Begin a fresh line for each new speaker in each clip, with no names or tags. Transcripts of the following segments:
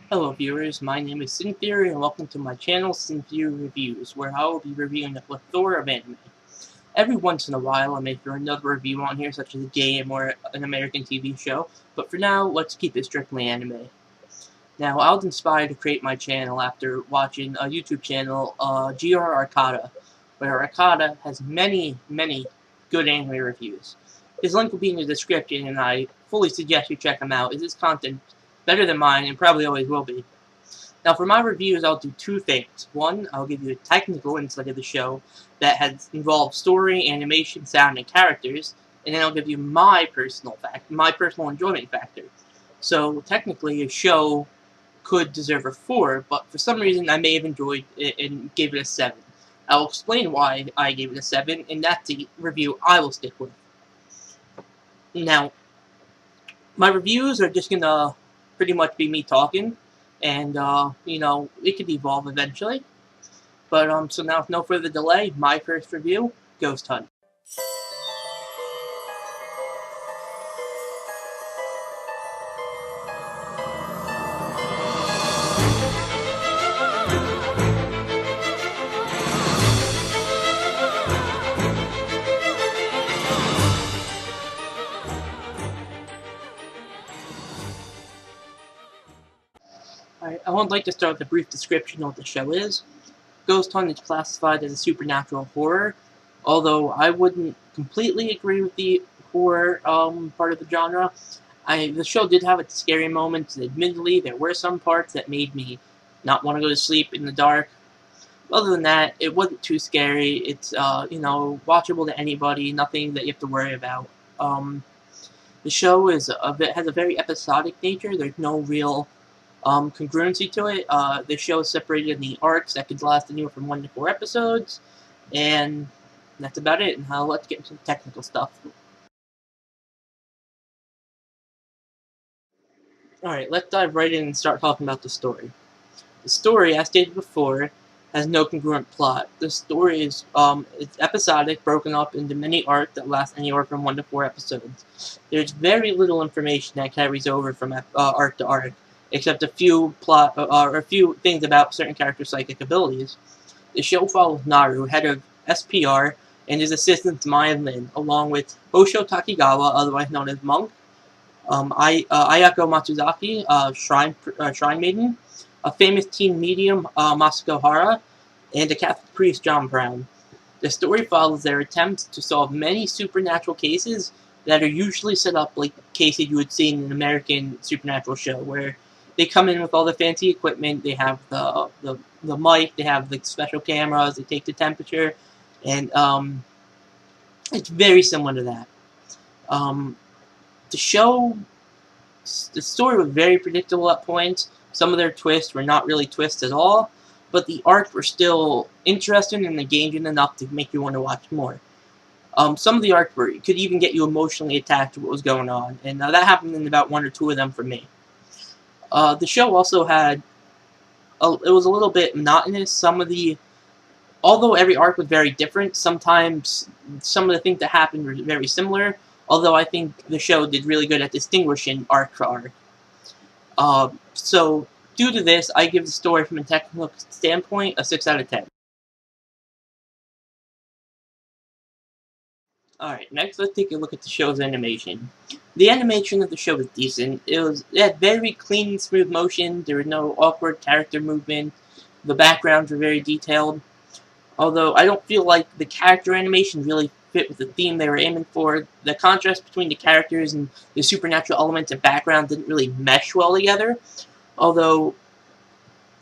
Hello viewers, my name is Syntheory and welcome to my channel Syntheory Reviews, where I will be reviewing a plethora of anime. Every once in a while I may throw another review on here, such as a game or an American TV show, but for now, let's keep it strictly anime. Now, I was inspired to create my channel after watching a YouTube channel, GR Arcada, where Arcada has many good anime reviews. His link will be in the description, and I fully suggest you check him out, as his content better than mine and probably always will be. Now, for my reviews, I'll do two things. One, I'll give you a technical insight of the show that has involved story, animation, sound, and characters, and then I'll give you my personal enjoyment factor. So, technically, a show could deserve a 4, but for some reason, I may have enjoyed it and gave it a 7. I'll explain why I gave it a 7, and that's the review I will stick with. Now, my reviews are just gonna pretty much be me talking, and it could evolve eventually. But so now with no further delay, my first review, Ghost Hunt. I would like to start with a brief description of what the show is. Ghost Hunt is classified as a supernatural horror, although I wouldn't completely agree with the horror part of the genre. The show did have its scary moments, and admittedly, there were some parts that made me not want to go to sleep in the dark. Other than that, it wasn't too scary. It's watchable to anybody, nothing that you have to worry about. The show has a very episodic nature. There's no real congruency to it. The show is separated in the arcs that could last anywhere from 1 to 4 episodes, and that's about it. Now let's get into some technical stuff. Alright, let's dive right in and start talking about the story. The story, as stated before, has no congruent plot. The story is it's episodic, broken up into many arcs that last anywhere from 1 to 4 episodes. There's very little information that carries over from arc to arc, except a few a few things about certain characters' psychic abilities. The show follows Naru, head of SPR, and his assistant Maya Lin, along with Hosho Takigawa, otherwise known as Monk, Ayako Matsuzaki, Shrine Maiden, a famous teen medium, Masako Hara, and a Catholic priest, John Brown. The story follows their attempts to solve many supernatural cases that are usually set up like cases you would see in an American supernatural show, where they come in with all the fancy equipment, they have the mic, they have the special cameras, they take the temperature, and it's very similar to that. The show, the story was very predictable at points. Some of their twists were not really twists at all, but the arcs were still interesting and engaging enough to make you want to watch more. Some of the arcs could even get you emotionally attached to what was going on, and that happened in about 1 or 2 of them for me. The show also had, it was a little bit monotonous. Although every arc was very different, sometimes some of the things that happened were very similar, although I think the show did really good at distinguishing arc for arc. So, due to this, I give the story from a technical standpoint a 6 out of 10. Alright, next let's take a look at the show's animation. The animation of the show was decent. It had very clean, smooth motion. There was no awkward character movement. The backgrounds were very detailed. Although I don't feel like the character animation really fit with the theme they were aiming for. The contrast between the characters and the supernatural elements and background didn't really mesh well together. Although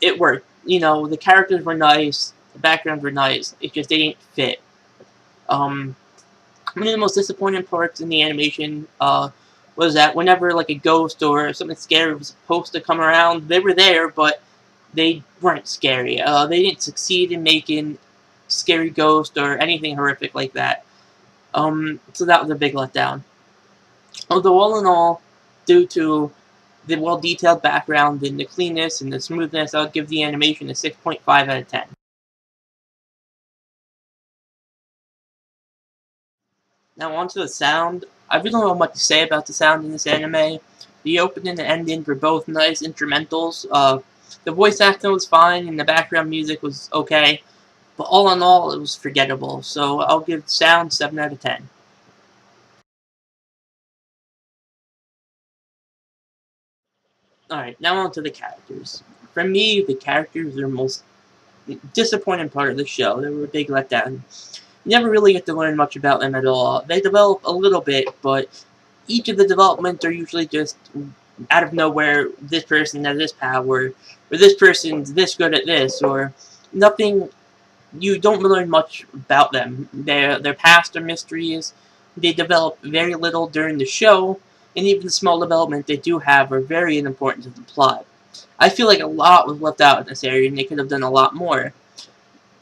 it worked. The characters were nice, the backgrounds were nice. It's just they didn't fit. One of the most disappointing parts in the animation was that whenever like a ghost or something scary was supposed to come around, they were there, but they weren't scary. They didn't succeed in making scary ghost or anything horrific like that. So that was a big letdown. Although all in all, due to the well-detailed background and the cleanness and the smoothness, I would give the animation a 6.5 out of 10. Now onto the sound. I really don't know much to say about the sound in this anime. The opening and ending were both nice instrumentals. The voice acting was fine, and the background music was okay. But all in all, it was forgettable. So I'll give sound 7 out of 10. Alright, now on to the characters. For me, the characters are the most disappointing part of the show. They were a big letdown. You never really get to learn much about them at all. They develop a little bit, but each of the developments are usually just out of nowhere. This person has this power, or this person's this good at this, or nothing. You don't learn much about them. Their past are mysteries. They develop very little during the show, and even the small development they do have are very unimportant to the plot. I feel like a lot was left out in this area, and they could have done a lot more.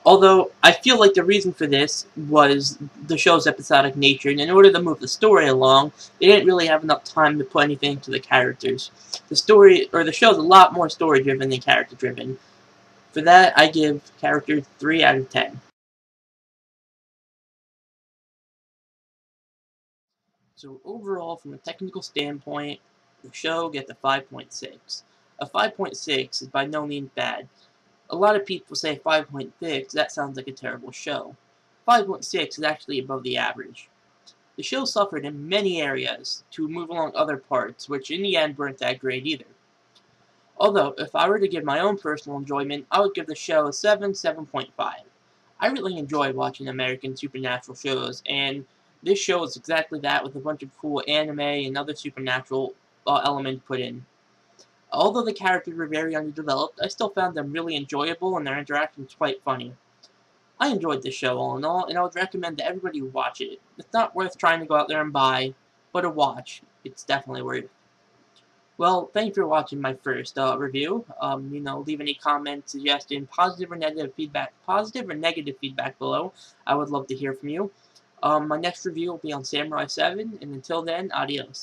Although, I feel like the reason for this was the show's episodic nature, and in order to move the story along, they didn't really have enough time to put anything into the characters. The story, or the show's a lot more story-driven than character-driven. For that, I give character 3 out of 10. So overall, from a technical standpoint, the show gets a 5.6. A 5.6 is by no means bad. A lot of people say 5.6, that sounds like a terrible show. 5.6 is actually above the average. The show suffered in many areas to move along other parts, which in the end weren't that great either. Although, if I were to give my own personal enjoyment, I would give the show a 7.5. I really enjoy watching American supernatural shows, and this show is exactly that with a bunch of cool anime and other supernatural elements put in. Although the characters were very underdeveloped, I still found them really enjoyable and their interactions quite funny. I enjoyed this show all in all, and I would recommend that everybody watch it. It's not worth trying to go out there and buy, but a watch. It's definitely worth it. Well, thank you for watching my first review. Leave any comments, suggestion, positive or negative feedback below. I would love to hear from you. My next review will be on Samurai 7, and until then, adios.